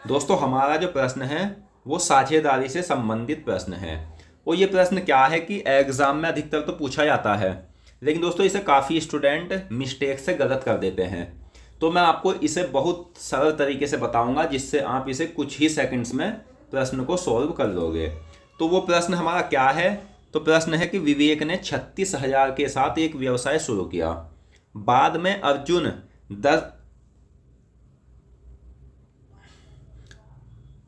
दोस्तों हमारा जो प्रश्न है वो साझेदारी से संबंधित प्रश्न है। और ये प्रश्न क्या है कि एग्जाम में अधिकतर तो पूछा जाता है, लेकिन दोस्तों इसे काफ़ी स्टूडेंट मिस्टेक से गलत कर देते हैं। तो मैं आपको इसे बहुत सरल तरीके से बताऊंगा जिससे आप इसे कुछ ही सेकंड्स में प्रश्न को सॉल्व कर लोगे। तो वो प्रश्न हमारा क्या है? तो प्रश्न है कि विवेक ने 36,000 के साथ एक व्यवसाय शुरू किया। बाद में अर्जुन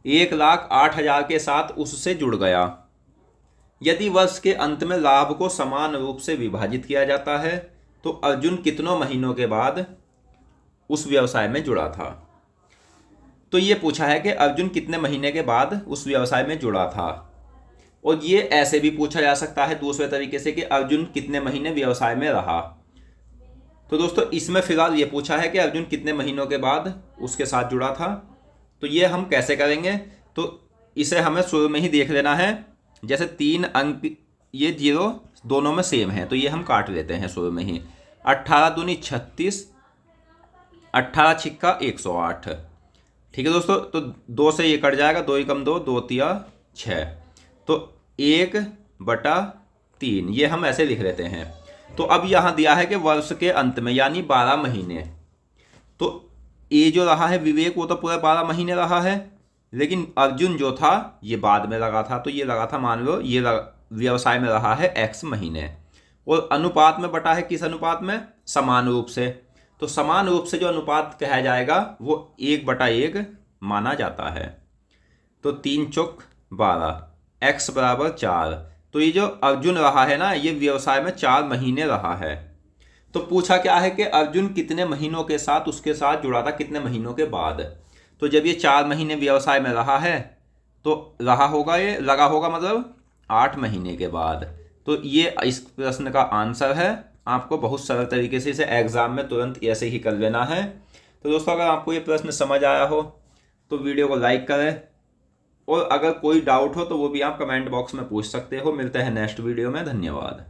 1,08,000 के साथ उससे जुड़ गया। यदि वर्ष के अंत में लाभ को समान रूप से विभाजित किया जाता है तो अर्जुन कितनों महीनों के बाद उस व्यवसाय में जुड़ा था? तो ये पूछा है कि अर्जुन कितने महीने के बाद उस व्यवसाय में जुड़ा था। और ये ऐसे भी पूछा जा सकता है दूसरे तरीके से कि अर्जुन कितने महीने व्यवसाय में रहा। तो दोस्तों इसमें फिलहाल ये पूछा है कि अर्जुन कितने महीनों के बाद उसके साथ जुड़ा था। तो ये हम कैसे करेंगे? तो इसे हमें शुरू में ही देख लेना है। जैसे 3 अंक ये 0 दोनों में सेम है तो ये हम काट लेते हैं शुरू में ही। 18 दूनी 36, 18 छिक्का 108। ठीक है दोस्तों, तो 2 से ये कट जाएगा, 2 एकम 2, 2 तिया 6। तो 1/3 ये हम ऐसे लिख लेते हैं। तो अब यहाँ दिया है कि वर्ष के अंत में यानी 12 महीने। तो ये जो रहा है विवेक वो तो पूरा 12 महीने रहा है, लेकिन अर्जुन जो था ये बाद में लगा था। तो ये लगा था, मान लो ये व्यवसाय में रहा है x महीने। और अनुपात में बटा है किस अनुपात में? समान रूप से। तो समान रूप से जो अनुपात कहा जाएगा वो 1/1 माना जाता है। तो 3 चौक 12, x बराबर 4। तो ये जो अर्जुन रहा है ना ये व्यवसाय में 4 महीने रहा है। तो पूछा क्या है कि अर्जुन कितने महीनों के साथ उसके साथ जुड़ा था, कितने महीनों के बाद। तो जब ये 4 महीने व्यवसाय में रहा है तो रहा होगा, ये लगा होगा मतलब 8 महीने के बाद। तो ये इस प्रश्न का आंसर है। आपको बहुत सरल तरीके से इसे एग्जाम में तुरंत ऐसे ही कर लेना है। तो दोस्तों अगर आपको ये प्रश्न समझ आया हो तो वीडियो को लाइक करें, और अगर कोई डाउट हो तो वो भी आप कमेंट बॉक्स में पूछ सकते हो। मिलते हैं नेक्स्ट वीडियो में। धन्यवाद।